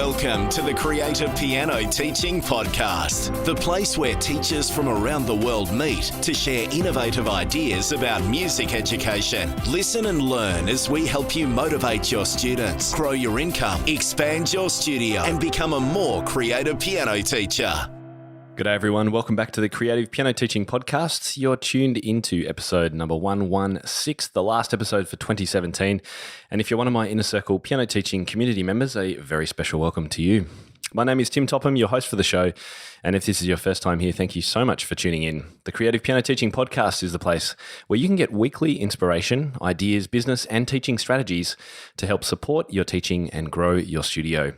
Welcome to the Creative Piano Teaching Podcast, the place where teachers from around the world meet to share innovative ideas about music education. Listen and learn as we help you motivate your students, grow your income, expand your studio, and become a more creative piano teacher. G'day everyone, welcome back to the Creative Piano Teaching Podcast. You're tuned into episode number 116, the last episode for 2017. And if you're one of my Inner Circle Piano Teaching community members, a very special welcome to you. My name is Tim Topham, your host for the show. And if this is your first time here, thank you so much for tuning in. The Creative Piano Teaching Podcast is the place where you can get weekly inspiration, ideas, business, and teaching strategies to help support your teaching and grow your studio.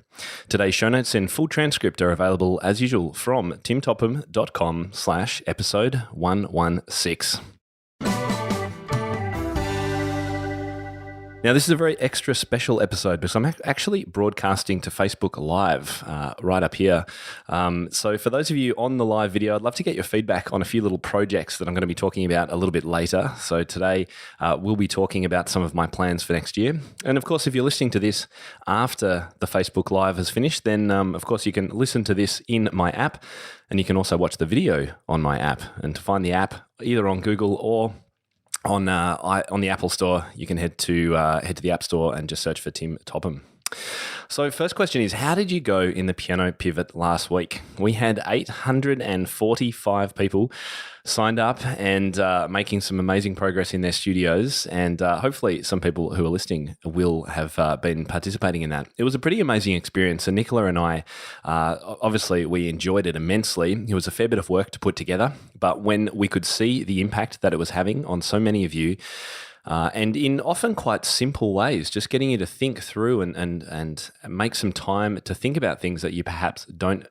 Today's show notes and full transcript are available as usual from timtopham.com/episode 116. Now, this is a very extra special episode because I'm actually broadcasting to Facebook Live right up here. So for those of you on the live video, I'd love to get your feedback on a few little projects that I'm going to be talking about a little bit later. So today we'll be talking about some of my plans for next year. And of course, if you're listening to this after the Facebook Live has finished, then of course you can listen to this in my app and you can also watch the video on my app. And to find the app either on Google or on the Apple Store, you can head to the App Store and just search for Tim Topham. So first question is, how did you go in the Piano Pivot last week? We had 845 people signed up and making some amazing progress in their studios, and hopefully some people who are listening will have been participating in that. It was a pretty amazing experience, and Nicola and I, obviously we enjoyed it immensely. It was a fair bit of work to put together, but when we could see the impact that it was having on so many of you, and in often quite simple ways, just getting you to think through and make some time to think about things that you perhaps don't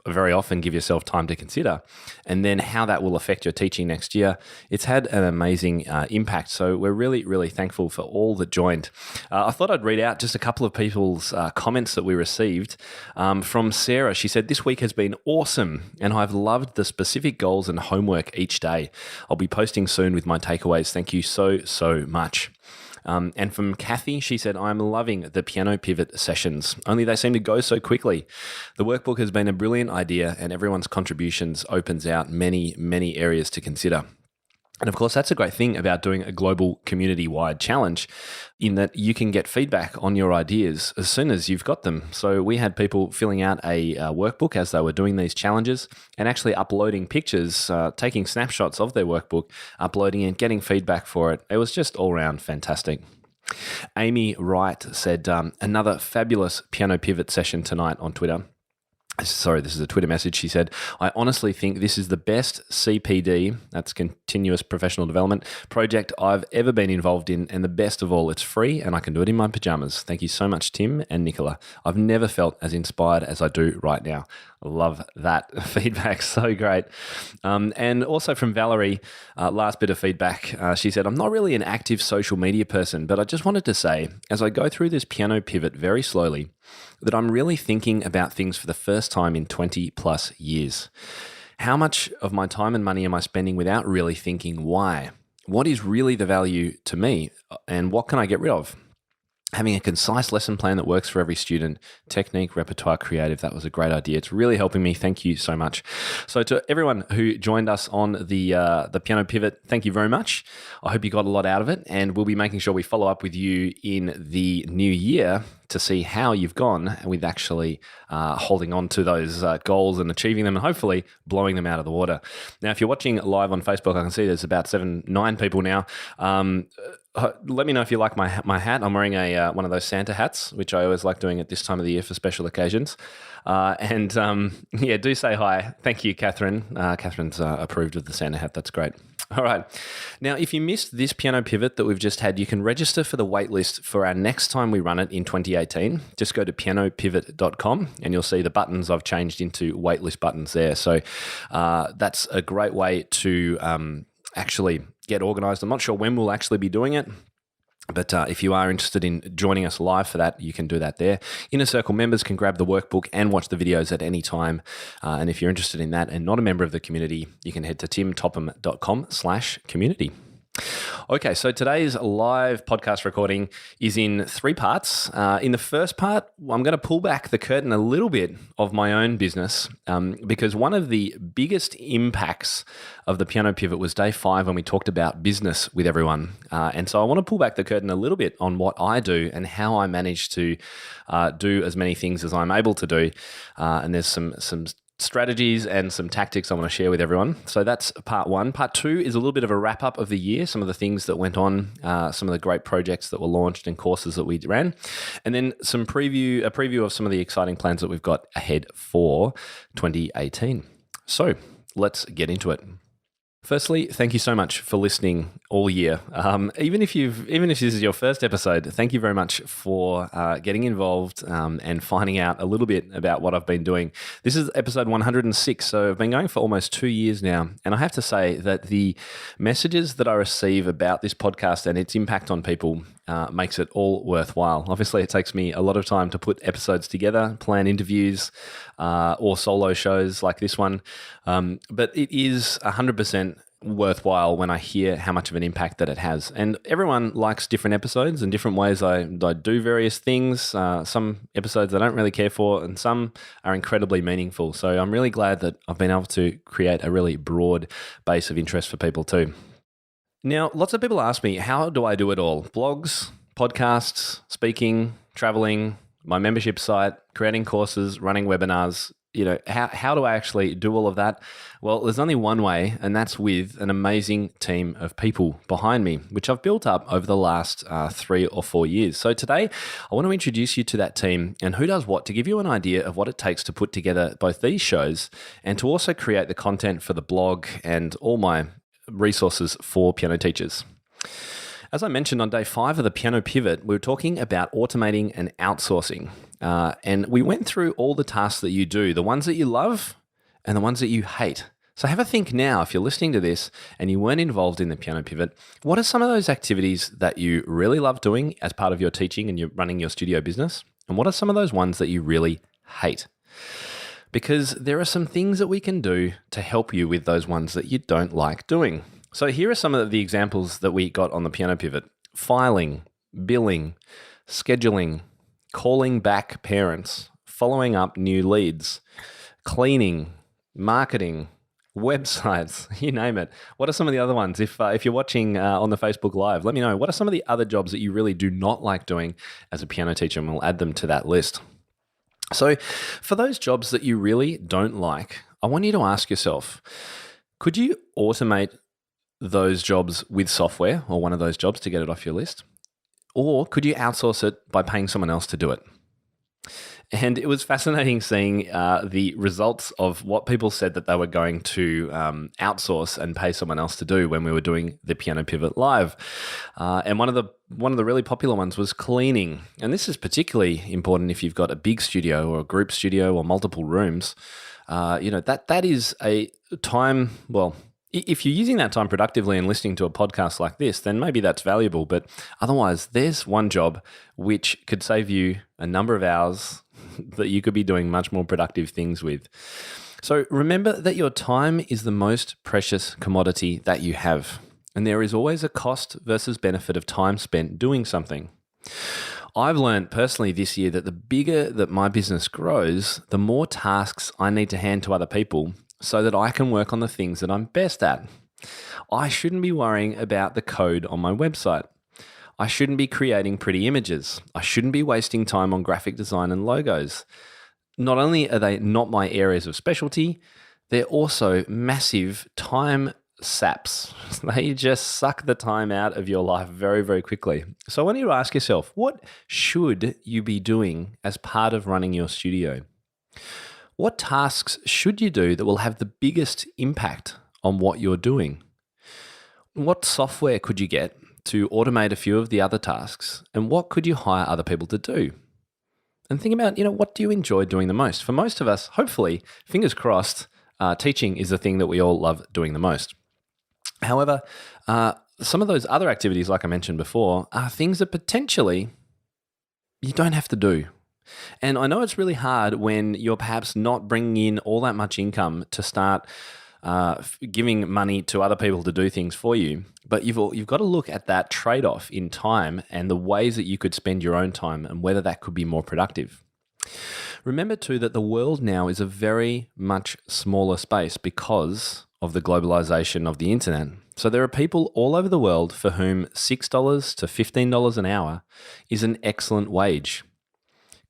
very often give yourself time to consider, and then how that will affect your teaching next year. It's had an amazing impact. So we're really, really thankful for all that joined. I thought I'd read out just a couple of people's comments that we received. From Sarah, she said, "This week has been awesome and I've loved the specific goals and homework each day. I'll be posting soon with my takeaways. Thank you so much." And from Kathy, she said, "I'm loving the Piano Pivot sessions, only they seem to go so quickly. The workbook has been a brilliant idea and everyone's contributions opens out many, many areas to consider." And of course, that's a great thing about doing a global community-wide challenge, in that you can get feedback on your ideas as soon as you've got them. So we had people filling out a workbook as they were doing these challenges and actually uploading pictures, taking snapshots of their workbook, uploading it, getting feedback for it. It was just all around fantastic. Amy Wright said, "Another fabulous Piano Pivot session tonight" on Twitter. Sorry, this is a Twitter message. She said, "I honestly think this is the best CPD, that's continuous professional development, project I've ever been involved in, and the best of all, it's free and I can do it in my pajamas. Thank you so much, Tim and Nicola. I've never felt as inspired as I do right now." Love that feedback. So great. And also from Valerie, last bit of feedback. She said, "I'm not really an active social media person, but I just wanted to say, as I go through this Piano Pivot very slowly, that I'm really thinking about things for the first time in 20 plus years. How much of my time and money am I spending without really thinking why? What is really the value to me, and what can I get rid of? Having a concise lesson plan that works for every student, technique, repertoire, creative, that was a great idea. It's really helping me. Thank you so much." So to everyone who joined us on the Piano Pivot, thank you very much. I hope you got a lot out of it, and we'll be making sure we follow up with you in the new year to see how you've gone with actually holding on to those goals and achieving them and hopefully blowing them out of the water. Now, if you're watching live on Facebook, I can see there's about 9 people now. Let me know if you like my hat. I'm wearing one of those Santa hats, which I always like doing at this time of the year for special occasions. Do say hi. Thank you, Catherine. Catherine's approved of the Santa hat. That's great. All right. Now, if you missed this Piano Pivot that we've just had, you can register for the waitlist for our next time we run it in 2018. Just go to pianopivot.com and you'll see the buttons I've changed into waitlist buttons there. So that's a great way to actually get organized. I'm not sure when we'll actually be doing it, but if you are interested in joining us live for that, you can do that there. Inner Circle members can grab the workbook and watch the videos at any time. And if you're interested in that and not a member of the community, you can head to timtopham.com/community. Okay, so today's live podcast recording is in three parts. In the first part, I'm going to pull back the curtain a little bit of my own business because one of the biggest impacts of the Piano Pivot was day 5 when we talked about business with everyone. And so I want to pull back the curtain a little bit on what I do and how I manage to do as many things as I'm able to do. And there's some strategies and some tactics I want to share with everyone. So that's part 1. Part 2 is a little bit of a wrap up of the year, some of the things that went on, some of the great projects that were launched and courses that we ran, and then a preview of some of the exciting plans that we've got ahead for 2018. So let's get into it. Firstly, thank you so much for listening all year. Even if this is your first episode, thank you very much for getting involved and finding out a little bit about what I've been doing. This is episode 106, so I've been going for almost 2 years now, and I have to say that the messages that I receive about this podcast and its impact on people makes it all worthwhile. Obviously, it takes me a lot of time to put episodes together, plan interviews, or solo shows like this one, but it is 100% worthwhile when I hear how much of an impact that it has. And everyone likes different episodes and different ways I do various things. Some episodes I don't really care for, and some are incredibly meaningful. So I'm really glad that I've been able to create a really broad base of interest for people too. Now, lots of people ask me, how do I do it all? Blogs, podcasts, speaking, traveling, my membership site, creating courses, running webinars. How do I actually do all of that? Well, there's only one way, and that's with an amazing team of people behind me, which I've built up over the last 3 or 4 years. So today, I want to introduce you to that team and who does what to give you an idea of what it takes to put together both these shows and to also create the content for the blog and all my resources for piano teachers. As I mentioned on day 5 of the Piano Pivot, we were talking about automating and outsourcing. And we went through all the tasks that you do, the ones that you love and the ones that you hate. So have a think now, if you're listening to this and you weren't involved in the Piano Pivot, what are some of those activities that you really love doing as part of your teaching and you're running your studio business? And what are some of those ones that you really hate? Because there are some things that we can do to help you with those ones that you don't like doing. So here are some of the examples that we got on the Piano Pivot: filing, billing, scheduling, calling back parents, following up new leads, cleaning, marketing, websites, you name it. What are some of the other ones? If you're watching on the Facebook Live, let me know. What are some of the other jobs that you really do not like doing as a piano teacher, and we'll add them to that list. So for those jobs that you really don't like, I want you to ask yourself, could you automate those jobs with software, or one of those jobs, to get it off your list? Or could you outsource it by paying someone else to do it? And it was fascinating seeing the results of what people said that they were going to outsource and pay someone else to do when we were doing the Piano Pivot Live. And one of the really popular ones was cleaning. And this is particularly important if you've got a big studio or a group studio or multiple rooms. That is a time, well, if you're using that time productively and listening to a podcast like this, then maybe that's valuable. But otherwise, there's one job which could save you a number of hours that you could be doing much more productive things with. So remember that your time is the most precious commodity that you have. And there is always a cost versus benefit of time spent doing something. I've learned personally this year that the bigger that my business grows, the more tasks I need to hand to other people so that I can work on the things that I'm best at. I shouldn't be worrying about the code on my website. I shouldn't be creating pretty images. I shouldn't be wasting time on graphic design and logos. Not only are they not my areas of specialty, they're also massive time saps. They just suck the time out of your life very, very quickly. So I want you to ask yourself, what should you be doing as part of running your studio? What tasks should you do that will have the biggest impact on what you're doing? What software could you get to automate a few of the other tasks? And what could you hire other people to do? And think about, what do you enjoy doing the most? For most of us, hopefully, fingers crossed, teaching is the thing that we all love doing the most. However, some of those other activities, like I mentioned before, are things that potentially you don't have to do. And I know it's really hard when you're perhaps not bringing in all that much income to start giving money to other people to do things for you. But you've got to look at that trade-off in time and the ways that you could spend your own time and whether that could be more productive. Remember too that the world now is a very much smaller space because of the globalization of the internet. So there are people all over the world for whom $6 to $15 an hour is an excellent wage.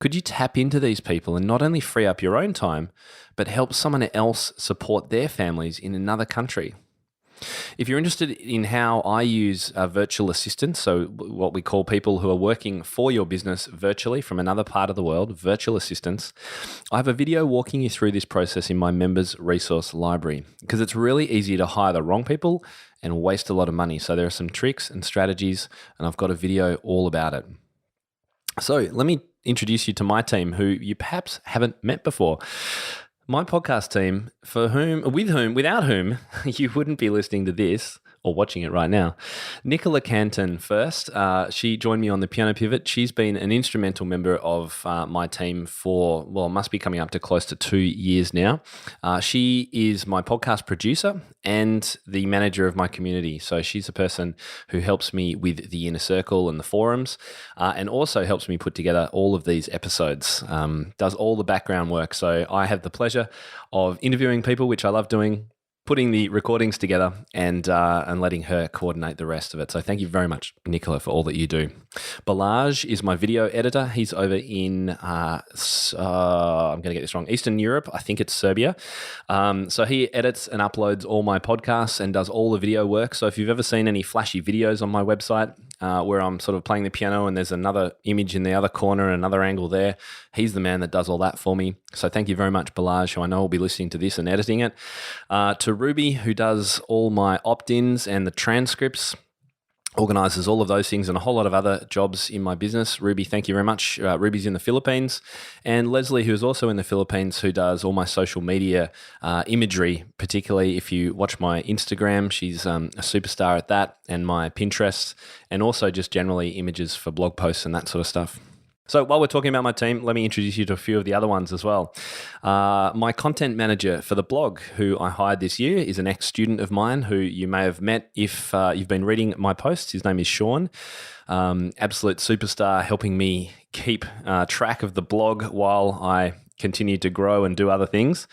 Could you tap into these people and not only free up your own time, but help someone else support their families in another country? If you're interested in how I use virtual assistants, so what we call people who are working for your business virtually from another part of the world, virtual assistants, I have a video walking you through this process in my members resource library because it's really easy to hire the wrong people and waste a lot of money. So there are some tricks and strategies, and I've got a video all about it. So let me introduce you to my team who you perhaps haven't met before. My podcast team, without whom you wouldn't be listening to this or watching it right now. Nicola Canton first. She joined me on the Piano Pivot. She's been an instrumental member of my team for, must be coming up to close to 2 years now. She is my podcast producer and the manager of my community. So she's a person who helps me with the inner circle and the forums, and also helps me put together all of these episodes, does all the background work. So I have the pleasure of interviewing people, which I love doing, putting the recordings together and letting her coordinate the rest of it. So thank you very much, Nicola, for all that you do. Balazs is my video editor. He's over in, I'm going to get this wrong, Eastern Europe. I think it's Serbia. So he edits and uploads all my podcasts and does all the video work. So if you've ever seen any flashy videos on my website where I'm sort of playing the piano and there's another image in the other corner, another angle there, he's the man that does all that for me. So thank you very much, Balazs, who I know will be listening to this and editing it. To Ruby, who does all my opt-ins and the transcripts, organizes all of those things and a whole lot of other jobs in my business. Ruby, thank you very much. Ruby's in the Philippines. And Leslie, who is also in the Philippines, who does all my social media imagery, particularly if you watch my Instagram, she's a superstar at that, and my Pinterest, and also just generally images for blog posts and that sort of stuff. So while we're talking about my team, let me introduce you to a few of the other ones as well. My content manager for the blog, who I hired this year, is an ex-student of mine who you may have met if you've been reading my posts. His name is Sean, absolute superstar, helping me keep track of the blog while I continue to grow and do other things.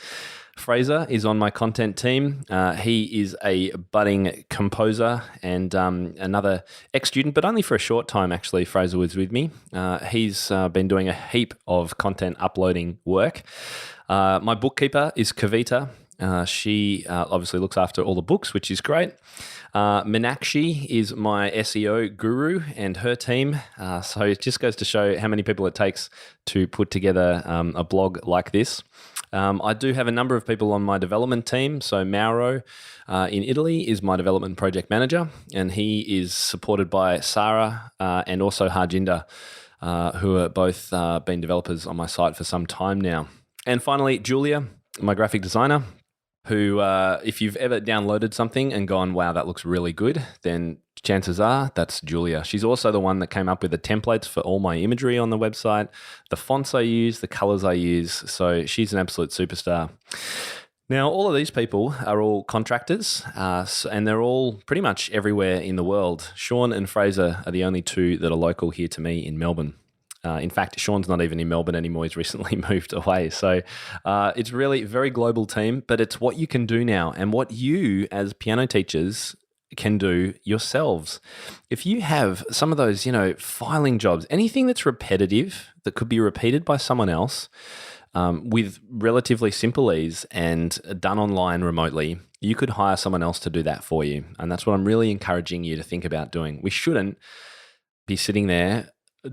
Fraser is on my content team. He is a budding composer and another ex-student, but only for a short time, actually. Fraser was with me. He's been doing a heap of content uploading work. My bookkeeper is Kavita. She obviously looks after all the books, which is great. Meenakshi is my SEO guru and her team. So it just goes to show how many people it takes to put together a blog like this. I do have a number of people on my development team. So Mauro in Italy is my development project manager, and he is supported by Sarah and also Harjinder, who are both been developers on my site for some time now. And finally, Julia, my graphic designer, who if you've ever downloaded something and gone, wow, that looks really good, then chances are that's Julia. She's also the one that came up with the templates for all my imagery on the website, the fonts I use, the colors I use. So she's an absolute superstar. Now, all of these people are all contractors, and they're all pretty much everywhere in the world. Sean and Fraser are the only two that are local here to me in Melbourne. In fact, Sean's not even in Melbourne anymore. He's recently moved away. So it's really a very global team, but it's what you can do now and what you as piano teachers can do yourselves. If you have some of those, filing jobs, anything that's repetitive that could be repeated by someone else with relatively simple ease and done online remotely, you could hire someone else to do that for you. And that's what I'm really encouraging you to think about doing. We shouldn't be sitting there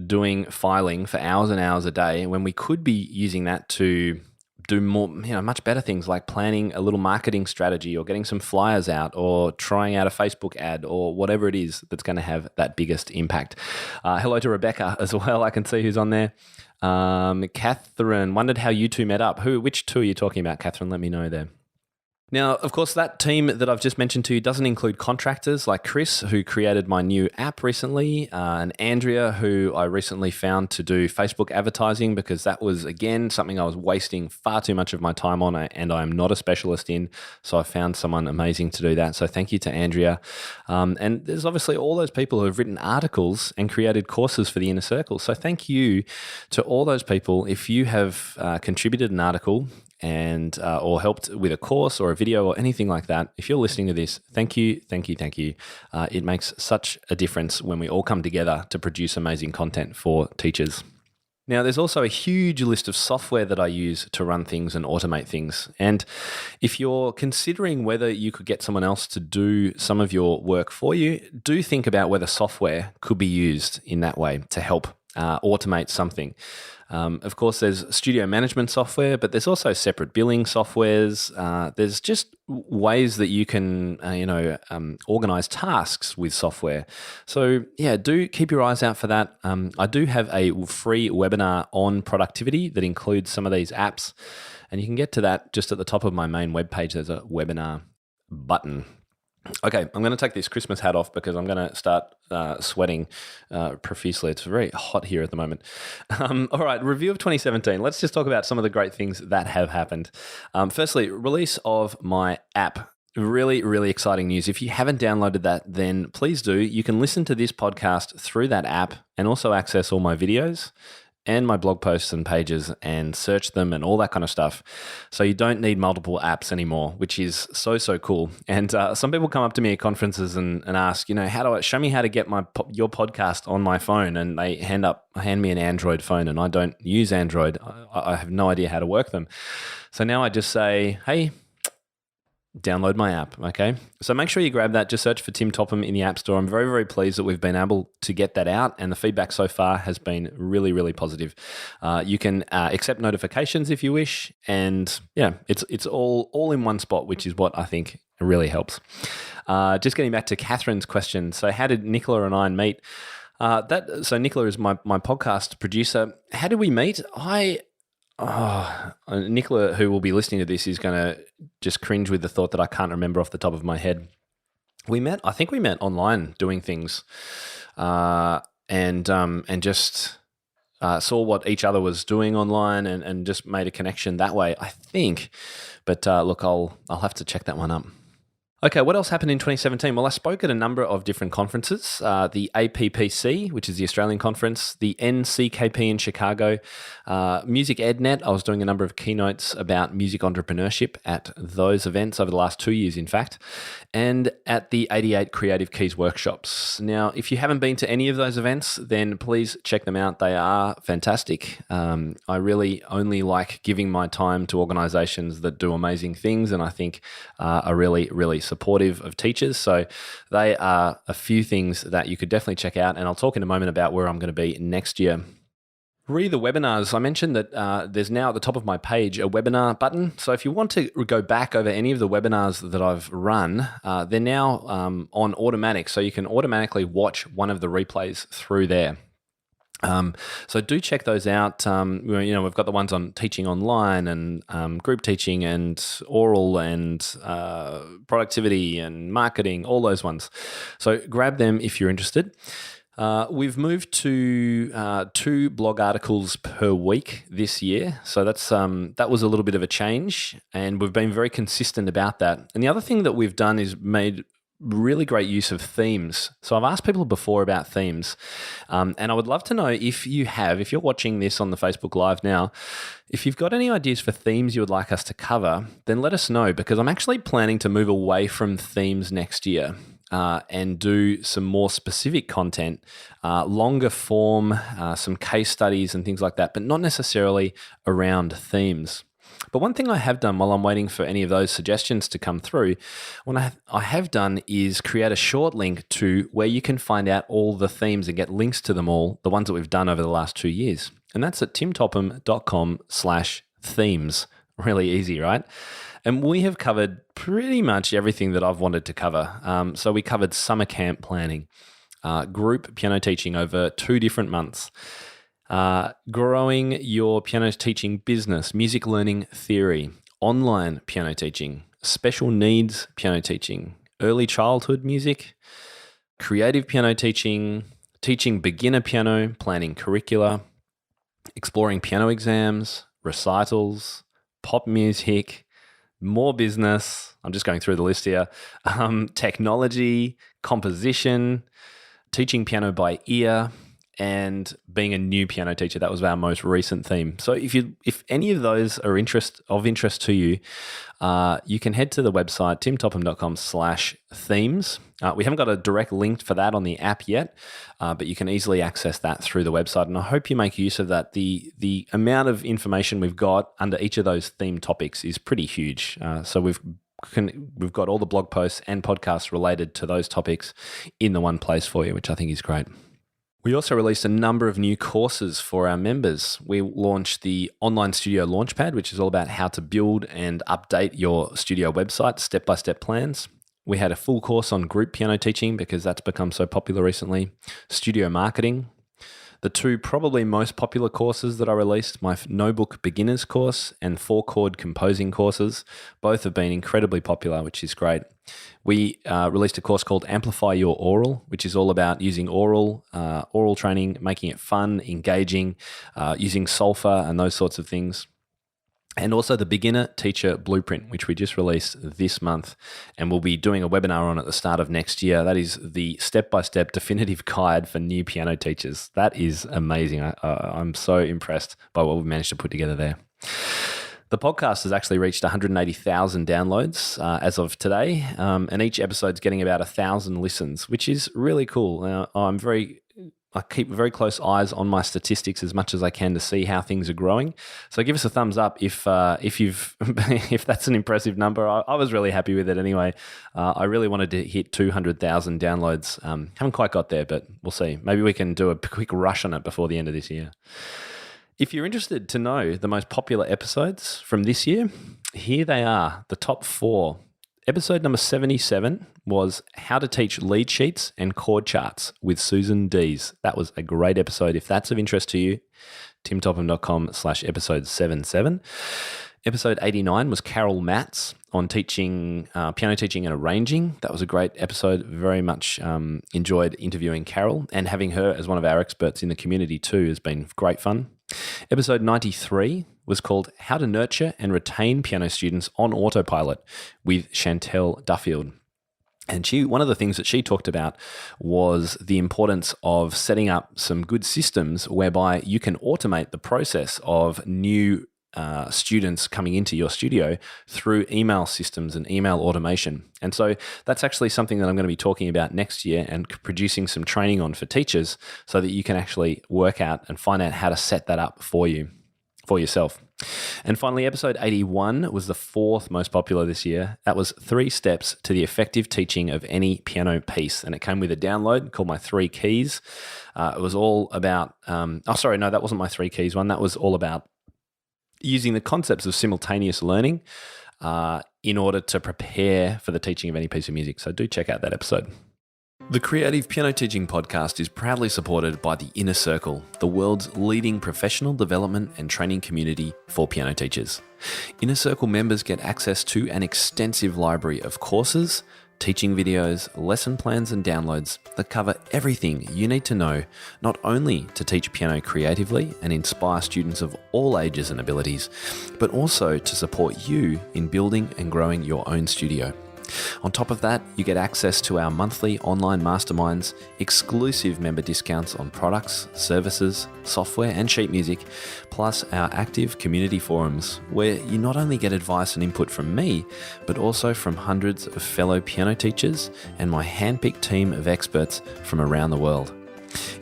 doing filing for hours and hours a day when we could be using that to do more, much better things like planning a little marketing strategy or getting some flyers out or trying out a Facebook ad or whatever it is that's going to have that biggest impact. Hello to Rebecca as well. I can see who's on there. Catherine wondered how you two met up. Which two are you talking about, Catherine? Let me know there. Now, of course, that team that I've just mentioned to you doesn't include contractors like Chris, who created my new app recently, and Andrea, who I recently found to do Facebook advertising, because that was, again, something I was wasting far too much of my time on and I'm not a specialist in. So I found someone amazing to do that. So thank you to Andrea. And there's obviously all those people who have written articles and created courses for the Inner Circle. So thank you to all those people. If you have contributed an article and or helped with a course or a video or anything like that, if you're listening to this, thank you, thank you, thank you. It makes such a difference when we all come together to produce amazing content for teachers. Now, there's also a huge list of software that I use to run things and automate things. And if you're considering whether you could get someone else to do some of your work for you, do think about whether software could be used in that way to help automate something. Of course, there's studio management software, but there's also separate billing softwares. There's just ways that you can, organize tasks with software. So yeah, do keep your eyes out for that. I do have a free webinar on productivity that includes some of these apps, and you can get to that just at the top of my main webpage. There's a webinar button. Okay, I'm going to take this Christmas hat off because I'm going to start sweating profusely. It's very hot here at the moment. All right, review of 2017. Let's just talk about some of the great things that have happened. Firstly, release of my app. Really, really exciting news. If you haven't downloaded that, then please do. You can listen to this podcast through that app and also access all my videos and my blog posts and pages and search them and all that kind of stuff. So you don't need multiple apps anymore, which is so cool. And some people come up to me at conferences and ask, show me how to get your podcast on my phone, and they hand me an Android phone, and I don't use Android. I have no idea how to work them. So now I just say, hey, download my app, okay? So make sure you grab that. Just search for Tim Topham in the App Store. I'm very, very pleased that we've been able to get that out, and the feedback so far has been really, really positive. You can accept notifications if you wish, and yeah, it's all in one spot, which is what I think really helps. Just getting back to Catherine's question. So how did Nicola and I meet? So Nicola is my podcast producer. How did we meet? Nicola, who will be listening to this, is going to just cringe with the thought that I can't remember off the top of my head. I think we met online doing things, and just saw what each other was doing online, and just made a connection that way, I think. But look, I'll have to check that one up. Okay, what else happened in 2017? Well, I spoke at a number of different conferences, the APPC, which is the Australian conference, the NCKP in Chicago, Music EdNet. I was doing a number of keynotes about music entrepreneurship at those events over the last 2 years, in fact, and at the 88 Creative Keys workshops. Now, if you haven't been to any of those events, then please check them out. They are fantastic. I really only like giving my time to organizations that do amazing things, and I think are really, really supportive of teachers. So they are a few things that you could definitely check out, and I'll talk in a moment about where I'm going to be next year. Re the webinars, I mentioned that there's now at the top of my page a webinar button. So if you want to go back over any of the webinars that I've run, they're now on automatic, so you can automatically watch one of the replays through there. So do check those out. We've got the ones on teaching online and group teaching and oral and productivity and marketing, all those ones. So grab them if you're interested. We've moved to 2 blog articles per week this year. So that was a little bit of a change, and we've been very consistent about that. And the other thing that we've done is made really great use of themes. So I've asked people before about themes, and I would love to know if you're watching this on the Facebook Live now, if you've got any ideas for themes you would like us to cover, then let us know, because I'm actually planning to move away from themes next year and do some more specific content, longer form, some case studies and things like that, but not necessarily around themes. But one thing I have done while I'm waiting for any of those suggestions to come through, what I have done is create a short link to where you can find out all the themes and get links to them all, the ones that we've done over the last 2 years. And that's at timtopham.com/themes. Really easy, right? And we have covered pretty much everything that I've wanted to cover. So we covered summer camp planning, group piano teaching over 2 different months, growing your piano teaching business, music learning theory, online piano teaching, special needs piano teaching, early childhood music, creative piano teaching, teaching beginner piano, planning curricula, exploring piano exams, recitals, pop music, more business. I'm just going through the list here. Technology, composition, teaching piano by ear, and being a new piano teacher. That was our most recent theme. So if any of those are of interest to you, you can head to the website timtopham.com/themes. We haven't got a direct link for that on the app yet, but you can easily access that through the website. And I hope you make use of that. The amount of information we've got under each of those theme topics is pretty huge. So we've got all the blog posts and podcasts related to those topics in the one place for you, which I think is great. We also released a number of new courses for our members. We launched the Online Studio Launchpad, which is all about how to build and update your studio website, step-by-step plans. We had a full course on group piano teaching because that's become so popular recently. Studio marketing. The two probably most popular courses that I released, my no-book beginners course and 4-chord composing courses, both have been incredibly popular, which is great. We released a course called Amplify Your Oral, which is all about using oral training, making it fun, engaging, using solfa and those sorts of things. And also the Beginner Teacher Blueprint, which we just released this month, and we'll be doing a webinar on at the start of next year. That is the step-by-step definitive guide for new piano teachers. That is amazing. I'm so impressed by what we've managed to put together there. The podcast has actually reached 180,000 downloads as of today, and each episode's getting about 1,000 listens, which is really cool. Now, I keep very close eyes on my statistics as much as I can to see how things are growing. So give us a thumbs up if if that's an impressive number. I was really happy with it anyway. I really wanted to hit 200,000 downloads. Haven't quite got there, but we'll see. Maybe we can do a quick rush on it before the end of this year. If you're interested to know the most popular episodes from this year, here they are, the top 4. Episode number 77 was How to Teach Lead Sheets and Chord Charts with Susan Dees. That was a great episode. If that's of interest to you, timtopham.com/episode 77. Episode 89 was Carol Matz on teaching piano teaching and arranging. That was a great episode. Very much enjoyed interviewing Carol, and having her as one of our experts in the community too has been great fun. Episode 93 was called How to Nurture and Retain Piano Students on Autopilot with Chantel Duffield. And one of the things that she talked about was the importance of setting up some good systems whereby you can automate the process of new students coming into your studio through email systems and email automation. And so that's actually something that I'm going to be talking about next year and producing some training on for teachers so that you can actually work out and find out how to set that up for yourself. And finally, episode 81 was the 4th most popular this year. That was 3 steps to the effective teaching of any piano piece. And it came with a download called My 3 Keys. It was all about, that wasn't My 3 Keys one. That was all about using the concepts of simultaneous learning in order to prepare for the teaching of any piece of music. So do check out that episode. The Creative Piano Teaching Podcast is proudly supported by the Inner Circle, the world's leading professional development and training community for piano teachers. Inner Circle members get access to an extensive library of courses, teaching videos, lesson plans and downloads that cover everything you need to know, not only to teach piano creatively and inspire students of all ages and abilities, but also to support you in building and growing your own studio. On top of that, you get access to our monthly online masterminds, exclusive member discounts on products, services, software and sheet music, plus our active community forums where you not only get advice and input from me, but also from hundreds of fellow piano teachers and my handpicked team of experts from around the world.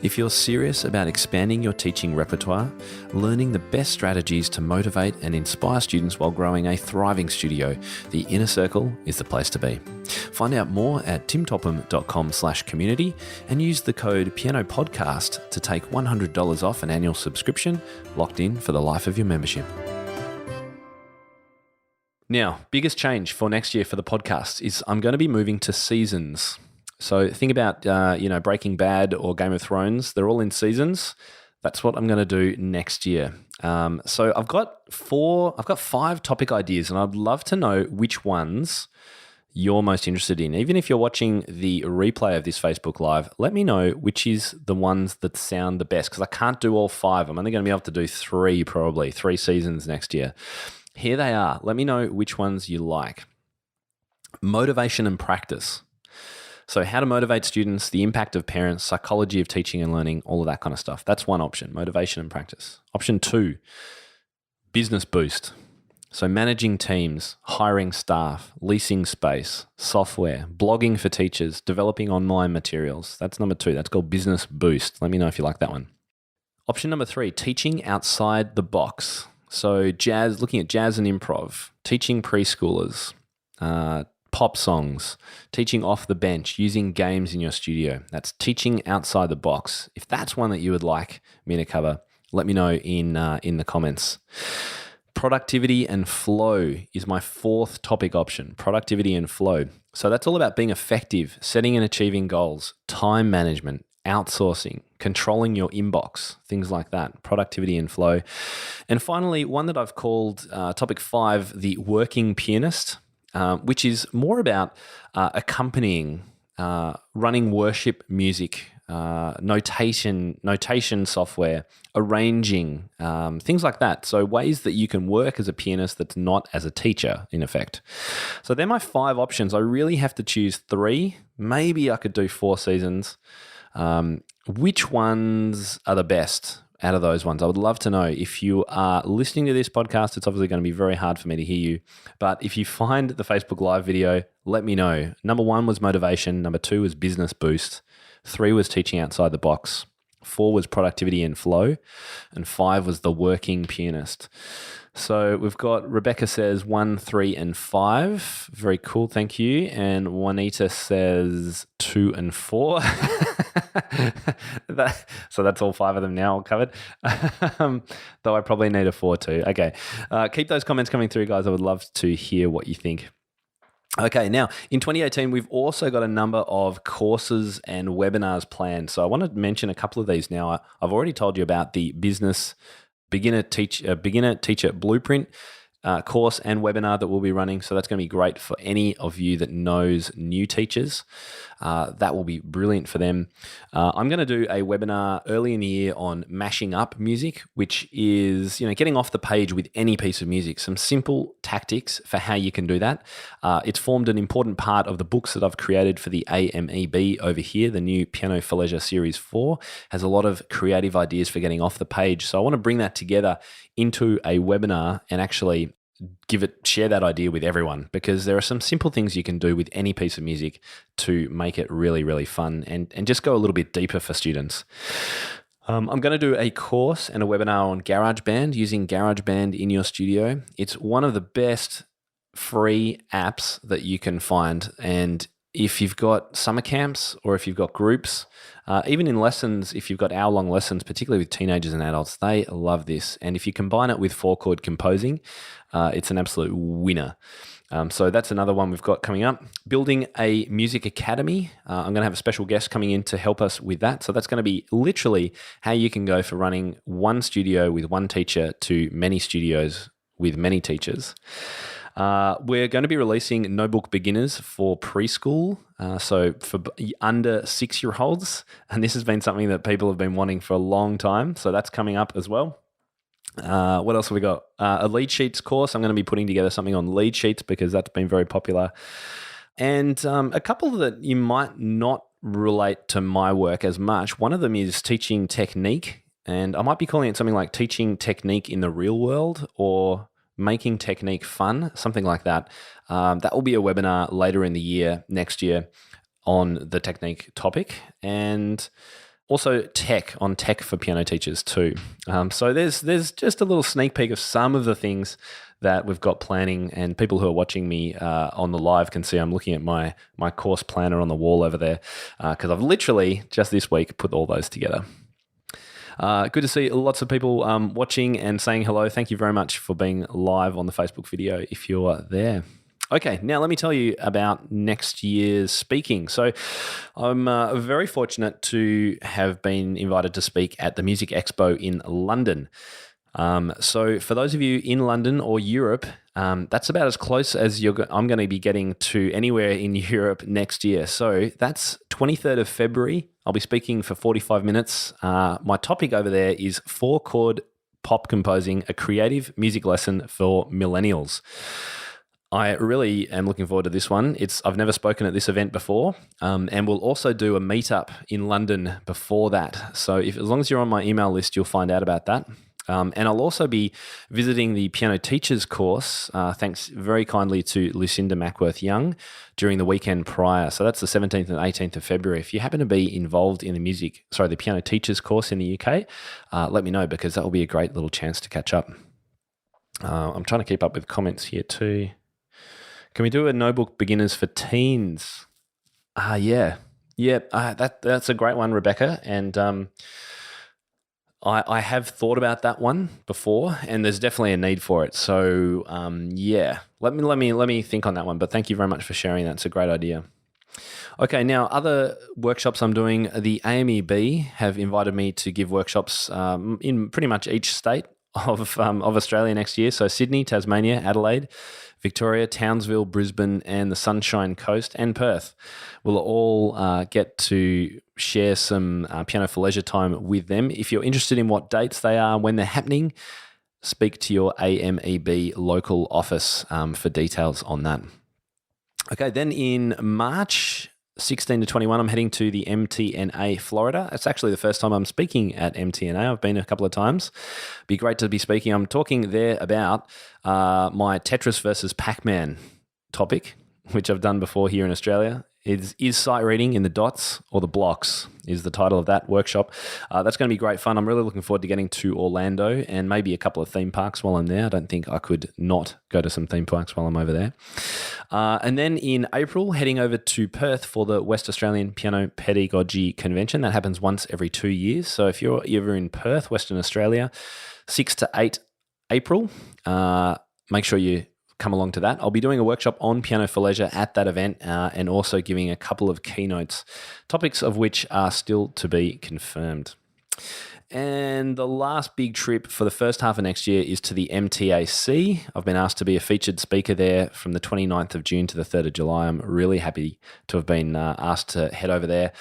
If you're serious about expanding your teaching repertoire, learning the best strategies to motivate and inspire students while growing a thriving studio, the Inner Circle is the place to be. Find out more at timtopham.com/community and use the code PianoPodcast to take $100 off an annual subscription, locked in for the life of your membership. Now, biggest change for next year for the podcast is I'm going to be moving to seasons. So think about, Breaking Bad or Game of Thrones. They're all in seasons. That's what I'm going to do next year. So I've got 5 topic ideas, and I'd love to know which ones you're most interested in. Even if you're watching the replay of this Facebook Live, let me know which is the ones that sound the best, because I can't do all 5. I'm only going to be able to do 3, probably 3 seasons next year. Here they are. Let me know which ones you like. Motivation and practice. So how to motivate students, the impact of parents, psychology of teaching and learning, all of that kind of stuff. That's one option, motivation and practice. Option 2, business boost. So managing teams, hiring staff, leasing space, software, blogging for teachers, developing online materials. That's number 2. That's called business boost. Let me know if you like that one. Option number 3, teaching outside the box. So looking at jazz and improv, teaching preschoolers, pop songs, teaching off the bench, using games in your studio. That's teaching outside the box. If that's one that you would like me to cover, let me know in the comments. Productivity and flow is my 4th topic option, productivity and flow. So that's all about being effective, setting and achieving goals, time management, outsourcing, controlling your inbox, things like that, productivity and flow. And finally, one that I've called topic 5, the working pianist, which is more about accompanying, running worship music, notation software, arranging, things like that. So ways that you can work as a pianist that's not as a teacher, in effect. So they're my 5 options. I really have to choose 3. Maybe I could do 4 seasons. Which ones are the best out of those ones? I would love to know. If you are listening to this podcast, it's obviously going to be very hard for me to hear you. But if you find the Facebook Live video, let me know. Number 1 was motivation. Number 2 was business boost. 3 was teaching outside the box. 4 was productivity and flow. And 5 was the working pianist. So we've got Rebecca says 1, 3, and 5. Very cool, thank you. And Juanita says 2 and 4. So that's all 5 of them now covered. Though I probably need a 4 too. Okay, keep those comments coming through, guys. I would love to hear what you think. Okay, now in 2018, we've also got a number of courses and webinars planned. So I want to mention a couple of these now. I've already told you about the business beginner teacher blueprint course and webinar that we'll be running. So that's going to be great for any of you that knows new teachers. That will be brilliant for them. I'm going to do a webinar early in the year on mashing up music, which is, getting off the page with any piece of music. Some simple tactics for how you can do that. It's formed an important part of the books that I've created for the AMEB over here. The new Piano for Leisure Series 4 has a lot of creative ideas for getting off the page. So I want to bring that together into a webinar and actually share that idea with everyone, because there are some simple things you can do with any piece of music to make it really, really fun and just go a little bit deeper for students. I'm going to do a course and a webinar on GarageBand, using GarageBand in your studio. It's one of the best free apps that you can find. And if you've got summer camps or if you've got groups, even in lessons, if you've got hour-long lessons, particularly with teenagers and adults, they love this. And if you combine it with 4-chord composing, it's an absolute winner. So that's another one we've got coming up. Building a music academy. I'm going to have a special guest coming in to help us with that. So that's going to be literally how you can go for running one studio with one teacher to many studios with many teachers. We're going to be releasing Notebook Beginners for preschool, so for under 6-year-olds, and this has been something that people have been wanting for a long time, so that's coming up as well. What else have we got? A lead sheets course. I'm going to be putting together something on lead sheets because that's been very popular. And a couple that you might not relate to my work as much. One of them is teaching technique, and I might be calling it something like teaching technique in the real world or making technique fun, something like that. That will be a webinar later in the year, next year, on the technique topic, and also tech for piano teachers too. So there's just a little sneak peek of some of the things that we've got planning, and people who are watching me on the live can see I'm looking at my course planner on the wall over there, because I've literally just this week put all those together. Good to see lots of people watching and saying hello. Thank you very much for being live on the Facebook video if you're there. Okay, now let me tell you about next year's speaking. So I'm very fortunate to have been invited to speak at the Music Expo in London. So for those of you in London or Europe, that's about as close as I'm going to be getting to anywhere in Europe next year. So that's 23rd of February. I'll be speaking for 45 minutes. My topic over there is 4-chord pop composing, a creative music lesson for millennials. I really am looking forward to this one. I've never spoken at this event before, and we'll also do a meetup in London before that. So as long as you're on my email list, you'll find out about that. And I'll also be visiting the piano teachers course, thanks very kindly to Lucinda Mackworth-Young, during the weekend prior. So that's the 17th and 18th of February. If you happen to be involved in the piano teachers course in the UK, let me know, because that will be a great little chance to catch up. I'm trying to keep up with comments here too. Can we do a no-book beginners for teens? Yeah. That's a great one, Rebecca. And I have thought about that one before, and there's definitely a need for it. So let me think on that one. But thank you very much for sharing that. It's a great idea. Okay, now other workshops I'm doing. The AMEB have invited me to give workshops in pretty much each state of Australia next year. So Sydney, Tasmania, Adelaide, Victoria, Townsville, Brisbane, and the Sunshine Coast, and Perth will all get to share some Piano for Leisure time with them. If you're interested in what dates they are, when they're happening, speak to your AMEB local office for details on that. Okay, then in March 16 to 21, I'm heading to the MTNA Florida. It's actually the first time I'm speaking at MTNA. I've been a couple of times. Be great to be speaking. I'm talking there about my Tetris versus Pac-Man topic, which I've done before here in Australia. Is sight reading in the dots or the blocks is the title of that workshop. That's going to be great fun. I'm really looking forward to getting to Orlando and maybe a couple of theme parks while I'm there. I don't think I could not go to some theme parks while I'm over there. And then in April, heading over to Perth for the West Australian Piano Pedagogy Convention. That happens once every 2 years. So if you're ever in Perth, Western Australia, 6 to 8 April, make sure you come along to that. I'll be doing a workshop on Piano for Leisure at that event and also giving a couple of keynotes, topics of which are still to be confirmed. And the last big trip for the first half of next year is to the MTAC. I've been asked to be a featured speaker there from the 29th of June to the 3rd of July. I'm really happy to have been asked to head over there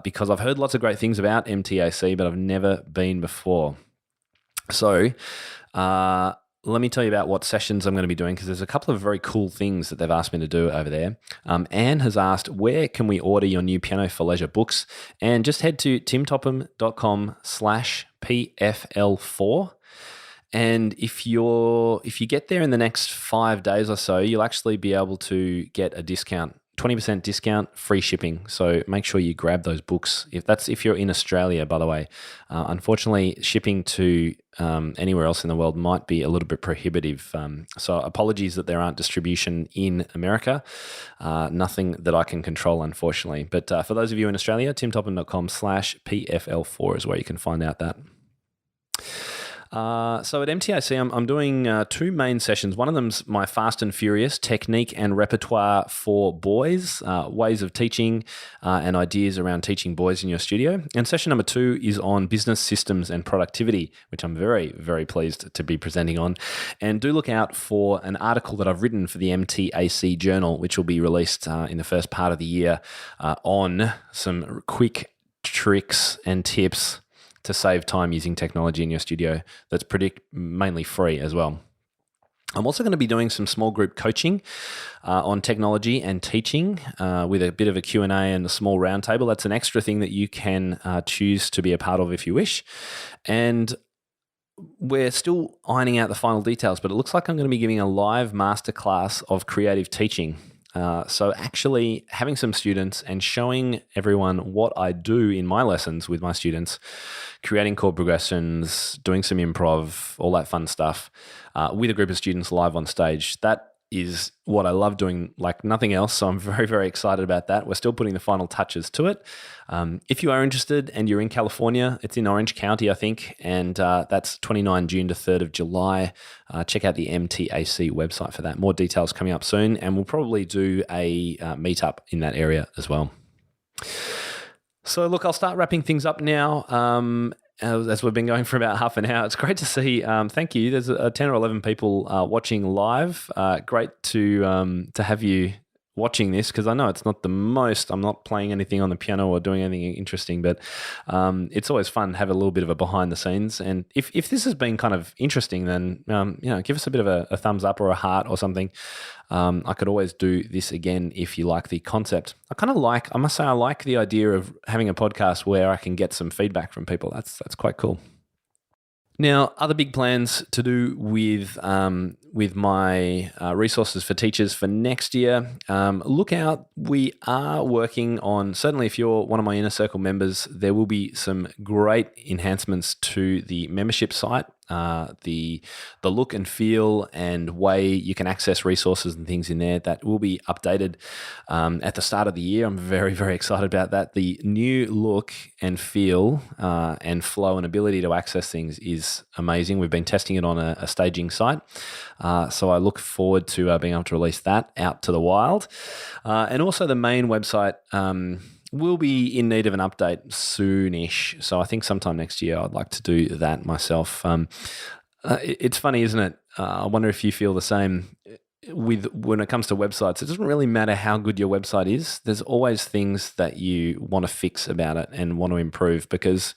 because I've heard lots of great things about MTAC, but I've never been before. So, let me tell you about what sessions I'm going to be doing, because there's a couple of very cool things that they've asked me to do over there. Anne has asked, where can we order your new Piano for Leisure books? And just head to timtopham.com/PFL4. And if you get there in the next 5 days or so, you'll actually be able to get a discount. 20% discount, free shipping. So make sure you grab those books. If you're in Australia, by the way. Unfortunately, shipping to anywhere else in the world might be a little bit prohibitive. So apologies that there aren't distribution in America. Nothing that I can control, unfortunately. But for those of you in Australia, timtopham.com/PFL4 is where you can find out that. So at MTAC, I'm doing 2 main sessions. One of them's my Fast and Furious technique and repertoire for boys, ways of teaching and ideas around teaching boys in your studio. And session number 2 is on business systems and productivity, which I'm very, very pleased to be presenting on. And do look out for an article that I've written for the MTAC Journal, which will be released in the first part of the year on some quick tricks and tips to save time using technology in your studio that's mainly free as well. I'm also going to be doing some small group coaching on technology and teaching with a bit of a Q&A and a small roundtable. That's an extra thing that you can choose to be a part of if you wish. And we're still ironing out the final details, but it looks like I'm going to be giving a live masterclass of creative teaching. So actually having some students and showing everyone what I do in my lessons with my students, creating chord progressions, doing some improv, all that fun stuff with a group of students live on stage. That is what I love doing like nothing else. So I'm very, very excited about that. We're still putting the final touches to it. If you are interested and you're in California, it's in Orange County, I think, and that's 29 June to 3rd of July. Check out the MTAC website for that. More details coming up soon, and we'll probably do a meetup in that area as well. So look, I'll start wrapping things up now. As we've been going for about half an hour, it's great to see. Thank you. There's 10 or 11 people watching live. Great to have you watching this, because I know it's not the most. I'm not playing anything on the piano or doing anything interesting, but it's always fun to have a little bit of a behind the scenes. And if this has been kind of interesting, then give us a bit of a thumbs up or a heart or something. I could always do this again if you like the concept. I must say, I like the idea of having a podcast where I can get some feedback from people. That's quite cool. Now, other big plans to do with my resources for teachers for next year. Look out. We are working on, certainly if you're one of my Inner Circle members, there will be some great enhancements to the membership site. The look and feel and way you can access resources and things in there, that will be updated at the start of the year. I'm very, very excited about that. The new look and feel and flow and ability to access things is amazing. We've been testing it on a staging site. So I look forward to being able to release that out to the wild. And also the main website will be in need of an update soonish. So I think sometime next year I'd like to do that myself. It's funny, isn't it? I wonder if you feel the same. When it comes to websites, it doesn't really matter how good your website is. There's always things that you want to fix about it and want to improve, because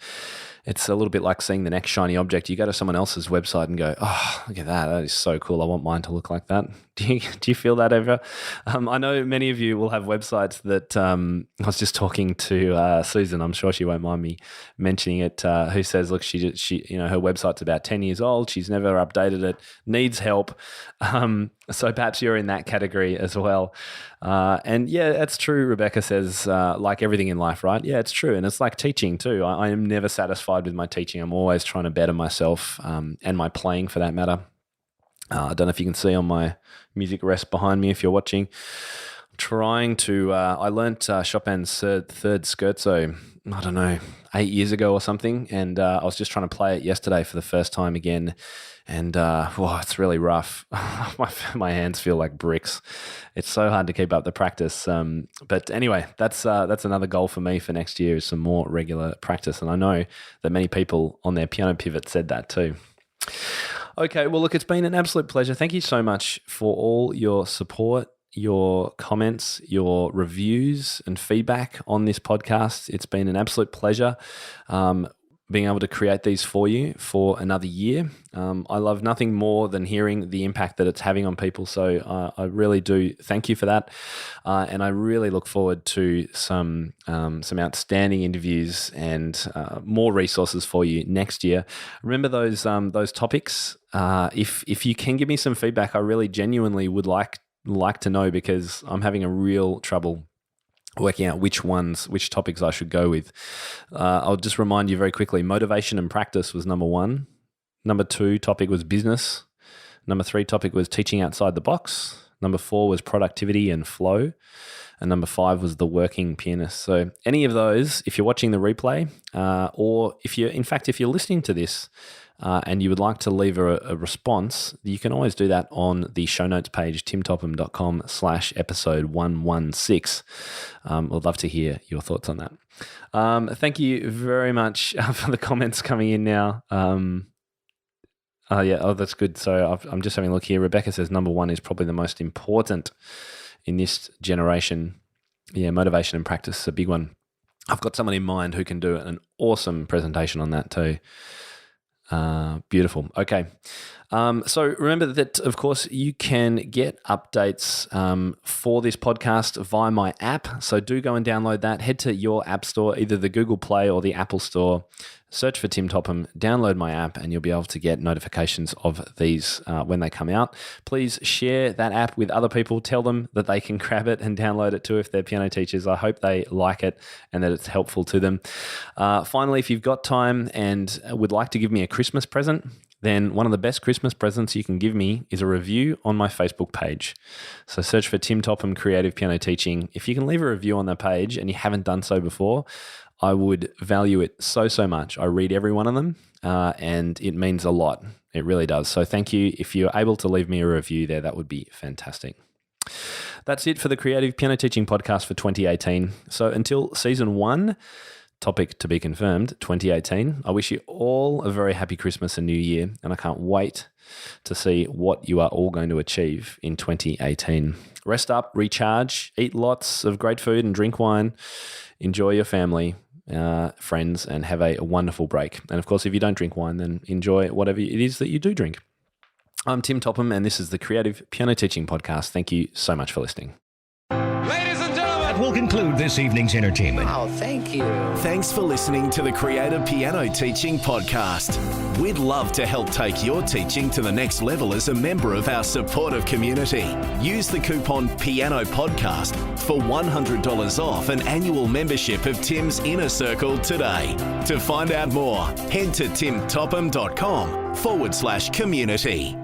it's a little bit like seeing the next shiny object. You go to someone else's website and go, oh, look at that. That is so cool. I want mine to look like that. Do you feel that ever? I know many of you will have websites that I was just talking to Susan. I'm sure she won't mind me mentioning it. Who says, look, she her website's about 10 years old. She's never updated it. Needs help. So perhaps you're in that category as well. And yeah, that's true. Rebecca says, like everything in life, right? Yeah, it's true. And it's like teaching too. I am never satisfied with my teaching. I'm always trying to better myself and my playing for that matter. I don't know if you can see on my music rest behind me if you're watching. I'm trying to, I learnt Chopin's third scherzo, I don't know, 8 years ago or something. And I was just trying to play it yesterday for the first time again. And it's really rough. My hands feel like bricks. It's so hard to keep up the practice. But anyway, that's another goal for me for next year, is some more regular practice. And I know that many people on their Piano Pivot said that too. Okay, well, look, it's been an absolute pleasure. Thank you so much for all your support, your comments, your reviews and feedback on this podcast. It's been an absolute pleasure being able to create these for you for another year. I love nothing more than hearing the impact that it's having on people. So I really do thank you for that. And I really look forward to some outstanding interviews and more resources for you next year. Remember those topics. If you can give me some feedback, I really genuinely would like to know, because I'm having a real trouble working out which topics I should go with. I'll just remind you very quickly, motivation and practice was number 1. Number 2 topic was business. Number 3 topic was teaching outside the box. Number 4 was productivity and flow. And number 5 was the working pianist. So any of those, if you're watching the replay, or if you're listening to this, and you would like to leave a response, you can always do that on the show notes page, timtopham.com/episode 116. I'd love to hear your thoughts on that. Thank you very much for the comments coming in now. That's good. So I'm just having a look here. Rebecca says number 1 is probably the most important in this generation. Yeah, motivation and practice is a big one. I've got someone in mind who can do an awesome presentation on that too. Beautiful. Okay. So remember that, of course, you can get updates for this podcast via my app. So do go and download that. Head to your app store, either the Google Play or the Apple Store. Search for Tim Topham, download my app, and you'll be able to get notifications of these when they come out. Please share that app with other people. Tell them that they can grab it and download it too if they're piano teachers. I hope they like it and that it's helpful to them. Finally, if you've got time and would like to give me a Christmas present, then one of the best Christmas presents you can give me is a review on my Facebook page. So search for Tim Topham Creative Piano Teaching. If you can leave a review on that page and you haven't done so before, I would value it so much. I read every one of them and it means a lot. It really does. So thank you. If you're able to leave me a review there, that would be fantastic. That's it for the Creative Piano Teaching Podcast for 2018. So until season 1, topic to be confirmed, 2018, I wish you all a very happy Christmas and New Year, and I can't wait to see what you are all going to achieve in 2018. Rest up, recharge, eat lots of great food and drink wine, enjoy your family, friends, and have a wonderful break. And of course, if you don't drink wine, then enjoy whatever it is that you do drink. I'm Tim Topham, and this is the Creative Piano Teaching Podcast. Thank you so much for listening. Ladies and gentlemen, that will conclude this evening's entertainment. Oh, thank you. Thanks for listening to the Creative Piano Teaching Podcast. We'd love to help take your teaching to the next level as a member of our supportive community. Use the coupon Piano Podcast for $100 off an annual membership of Tim's Inner Circle today. To find out more, head to timtopham.com/community.